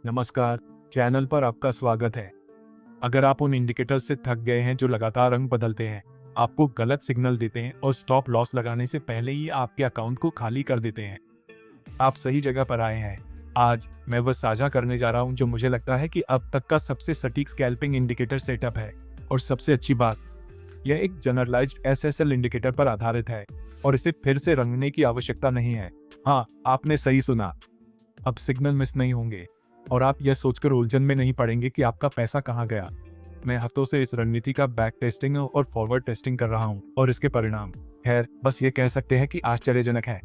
नमस्कार, चैनल पर आपका स्वागत है। अगर आप उन इंडिकेटर से थक गए हैं जो लगातार रंग बदलते हैं, आपको गलत सिग्नल देते हैं और स्टॉप लॉस लगाने से पहले ही आपके अकाउंट को खाली कर देते हैं, आप सही जगह पर आए हैं। आज मैं वह साझा करने जा रहा हूं जो मुझे लगता है कि अब तक का सबसे सटीक स्कैल्पिंग इंडिकेटर सेटअप है। और सबसे अच्छी बात, यह एक जनरलाइज्ड एसएसएल इंडिकेटर पर आधारित है और इसे फिर से रंगने की आवश्यकता नहीं है। हाँ, आपने सही सुना। अब सिग्नल मिस नहीं होंगे और आप यह सोचकर उलझन में नहीं पड़ेंगे कि आपका पैसा कहाँ गया। मैं हफ्तों से इस रणनीति का बैक टेस्टिंग और फॉरवर्ड टेस्टिंग कर रहा हूँ और इसके परिणाम, खैर, बस ये कह सकते हैं कि आश्चर्यजनक है।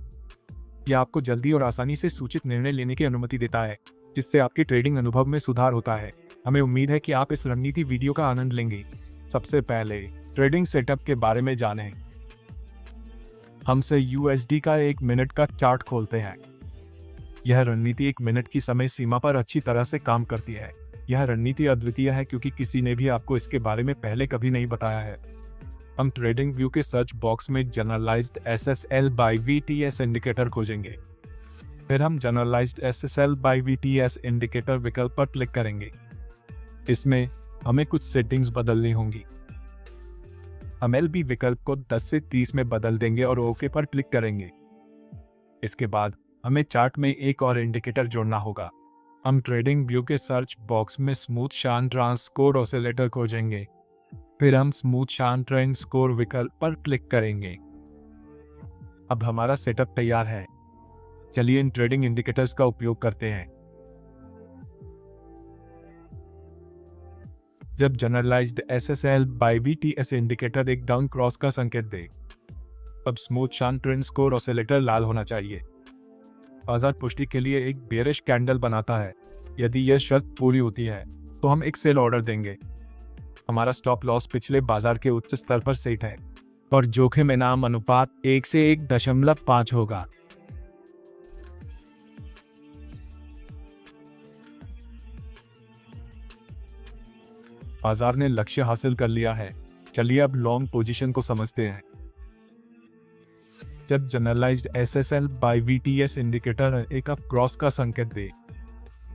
यह आपको जल्दी और आसानी से सूचित निर्णय लेने की अनुमति देता है, जिससे आपके ट्रेडिंग अनुभव में सुधार होता है। हमें उम्मीद है कि आप इस रणनीति वीडियो का आनंद लेंगे। सबसे पहले ट्रेडिंग सेटअप के बारे में जानें। हमसे यूएसडी का 1 मिनट का चार्ट खोलते हैं। यह रणनीति 1 मिनट की समय सीमा पर अच्छी तरह से काम करती है। यह रणनीति अद्वितीय है क्योंकि किसी ने भी आपको इसके बारे में पहले कभी नहीं बताया है। हम ट्रेडिंग व्यू के सर्च बॉक्स में generalised SSL by VTS indicator खोजेंगे। फिर हम generalised SSL by VTS indicator विकल्प पर क्लिक करेंगे। इसमें हमें कुछ सेटिंग्स बदलनी होंगी। हम एलबी विकल्प को 10 से 30 में बदल देंगे और ओके पर क्लिक करेंगे। इसके बाद हमें चार्ट में एक और इंडिकेटर जोड़ना होगा। हम ट्रेडिंग व्यू के सर्च बॉक्स में स्मूथ शान ट्रांस स्कोर ऑसिलेटर खोजेंगे। फिर हम स्मूथ शान ट्रेंड स्कोर विकल्प पर क्लिक करेंगे। अब हमारा सेटअप तैयार है। चलिए इन ट्रेडिंग इंडिकेटर्स का उपयोग करते हैं। जब generalised SSL by VTS indicator एक डाउन क्रॉस का संकेत दे, तब स्मूथ शान ट्रेंड स्कोर ऑसिलेटर लाल होना चाहिए। बाजार पुष्टि के लिए एक बेयरिश कैंडल बनाता है। यदि यह शर्त पूरी होती है तो हम एक सेल ऑर्डर देंगे। हमारा स्टॉप लॉस पिछले बाजार के उच्च स्तर पर सेट है और जोखिम इनाम अनुपात 1 से 1.5 होगा। बाजार ने लक्ष्य हासिल कर लिया है। चलिए अब लॉन्ग पोजीशन को समझते हैं। जब generalised SSL by VTS indicator एक अप क्रॉस का संकेत दे,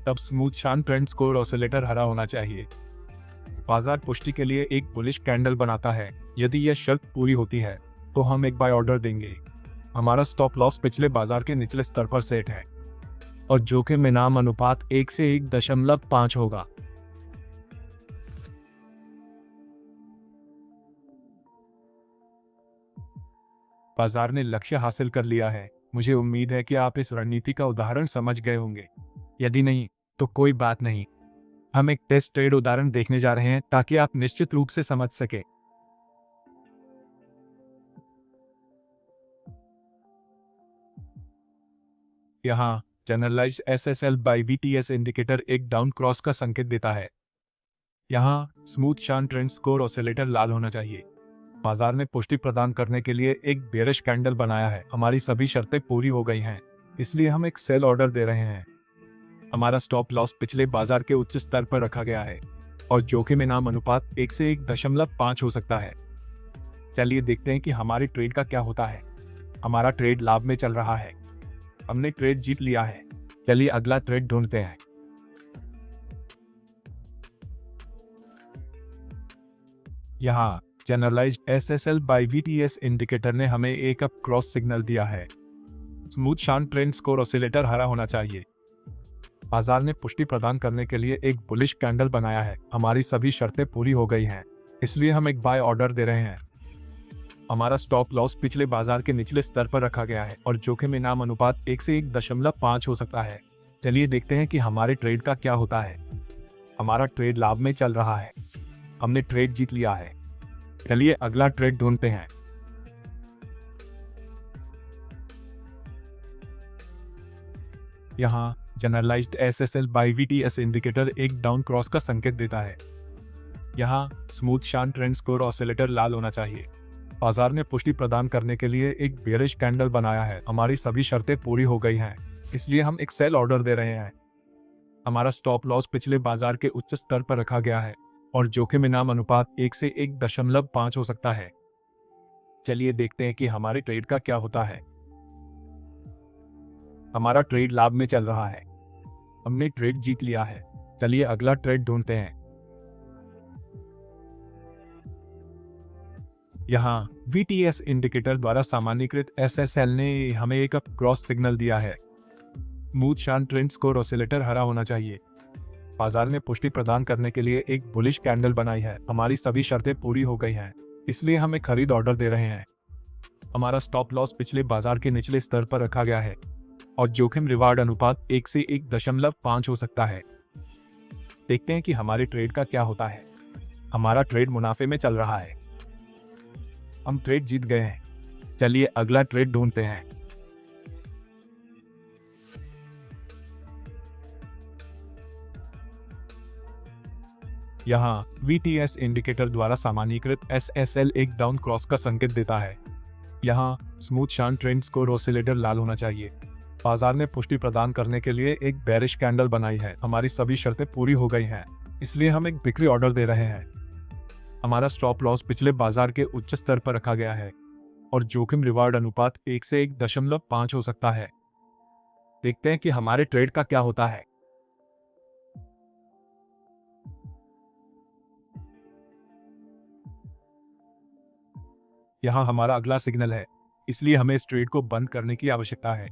तब स्मूथ शान ट्रेंड स्कोर ऑसिलेटर हरा होना चाहिए। बाजार पुष्टि के लिए एक बुलिश कैंडल बनाता है। यदि यह शर्त पूरी होती है तो हम एक बाय ऑर्डर देंगे। हमारा स्टॉप लॉस पिछले बाजार के निचले स्तर पर सेट है और जोखिम इनाम अनुपात 1 से 1.5 होगा। बाजार ने लक्ष्य हासिल कर लिया है। मुझे उम्मीद है कि आप इस रणनीति का उदाहरण समझ गए होंगे। यदि नहीं तो कोई बात नहीं, हम एक टेस्ट ट्रेड उदाहरण देखने जा रहे हैं ताकि आप निश्चित रूप से समझ सके। यहाँ generalised SSL by VTS indicator एक डाउन क्रॉस का संकेत देता है। यहाँ स्मूथ शान ट्रेंड स्कोर ऑसिलेटर लाल होना चाहिए। बाजार ने पुष्टि प्रदान करने के लिए एक बेयरिश कैंडल बनाया है। हमारी सभी शर्तें पूरी हो गई हैं, इसलिए हम एक सेल ऑर्डर दे रहे हैं। हमारा स्टॉप लॉस पिछले बाजार के उच्च स्तर पर रखा गया है और जोखिम इनाम अनुपात 1 से 1.5 हो सकता है। चलिए देखते हैं कि हमारी ट्रेड का क्या होता है। हमारा ट्रेड लाभ में चल रहा है। हमने ट्रेड जीत लिया है। चलिए अगला ट्रेड ढूंढते हैं। यहाँ generalised SSL by VTS indicator ने हमें एक अप क्रॉस सिग्नल दिया है। स्मूथ शान ट्रेंड स्कोर ऑसिलेटर हरा होना चाहिए। बाजार ने पुष्टि प्रदान करने के लिए एक बुलिश कैंडल बनाया है। हमारी सभी शर्तें पूरी हो गई हैं, इसलिए हम एक बाय ऑर्डर दे रहे हैं। हमारा स्टॉप लॉस पिछले बाजार के निचले स्तर पर रखा गया है और जोखिम इनाम अनुपात 1 से 1.5 हो सकता है। चलिए देखते हैं कि हमारे ट्रेड का क्या होता है। हमारा ट्रेड लाभ में चल रहा है। हमने ट्रेड जीत लिया है। चलिए अगला ट्रेड ढूंढते हैं। यहाँ generalised SSL by VTS indicator एक डाउन क्रॉस का संकेत देता है। यहाँ स्मूथ शान ट्रेंड स्कोर ऑसिलेटर लाल होना चाहिए। बाजार ने पुष्टि प्रदान करने के लिए एक बेयरिश कैंडल बनाया है। हमारी सभी शर्तें पूरी हो गई हैं, इसलिए हम एक सेल ऑर्डर दे रहे हैं। हमारा स्टॉप लॉस पिछले बाजार के उच्च स्तर पर रखा गया है और जोखिम इनाम अनुपात 1 से 1.5 हो सकता है। चलिए देखते हैं कि हमारे ट्रेड का क्या होता है। हमारा ट्रेड लाभ में चल रहा है। हमने ट्रेड जीत लिया है। चलिए अगला ट्रेड ढूंढते हैं। यहाँ VTS इंडिकेटर द्वारा सामान्यीकृत SSL ने हमें एक क्रॉस सिग्नल दिया है। स्मूथ शार्प ट्रेंड्स को ऑसिलेटर हरा होना चाहिए। बाजार ने पुष्टि प्रदान करने के लिए एक बुलिश कैंडल बनाई है। हमारी सभी शर्तें पूरी हो गई हैं, इसलिए हमें खरीद ऑर्डर दे रहे हैं। हमारा स्टॉप लॉस पिछले बाजार के निचले स्तर पर रखा गया है और जोखिम रिवार्ड अनुपात 1 से 1.5 हो सकता है। देखते हैं कि हमारे ट्रेड का क्या होता है। हमारा ट्रेड मुनाफे में चल रहा है। हम ट्रेड जीत गए हैं। चलिए अगला ट्रेड ढूंढते हैं। यहाँ VTS इंडिकेटर द्वारा सामान्यीकृत SSL एक डाउन क्रॉस का संकेत देता है। यहाँ स्मूथ शार्प ट्रेंड्स को ऑसिलेटर लाल होना चाहिए। बाजार ने पुष्टि प्रदान करने के लिए एक बेरिश कैंडल बनाई है। हमारी सभी शर्तें पूरी हो गई हैं, इसलिए हम एक बिक्री ऑर्डर दे रहे हैं। हमारा स्टॉप लॉस पिछले बाजार के उच्च स्तर पर रखा गया है और जोखिम रिवार्ड अनुपात 1 से 1.5 हो सकता है। देखते हैं कि हमारे ट्रेड का क्या होता है। यहाँ हमारा अगला सिग्नल है, इसलिए हमें इस ट्रेड को बंद करने की आवश्यकता है।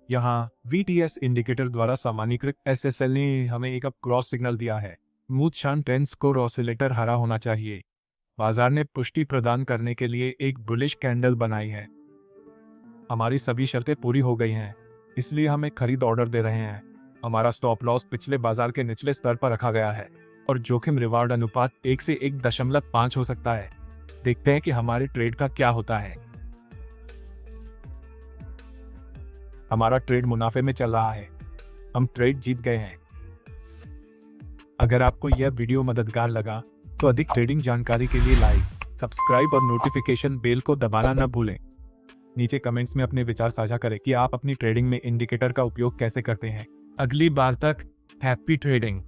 यहाँ VTS इंडिकेटर द्वारा सामान्यीकृत SSL ने हमें एक क्रॉस सिग्नल दिया है। स्मूथ शार्प ट्रेंड्स को ऑसिलेटर हरा होना चाहिए। बाजार ने पुष्टि प्रदान करने के लिए एक बुलिश कैंडल बनाई है। हमारी सभी शर्तें पूरी हो गई हैं, इसलिए हम एक खरीद ऑर्डर दे रहे हैं। हमारा स्टॉप लॉस पिछले बाजार के निचले स्तर पर रखा गया है और जोखिम रिवार्ड अनुपात 1 से 1.5 हो सकता है। देखते हैं कि हमारे ट्रेड का क्या होता है। हमारा ट्रेड मुनाफे में चल रहा है। हम ट्रेड जीत गए हैं। अगर आपको यह वीडियो मददगार लगा तो अधिक ट्रेडिंग जानकारी के लिए लाइक, सब्सक्राइब और नोटिफिकेशन बेल को दबाना न भूलें। नीचे कमेंट्स में अपने विचार साझा करें कि आप अपनी ट्रेडिंग में इंडिकेटर का उपयोग कैसे करते हैं। अगली बार तक हैप्पी ट्रेडिंग।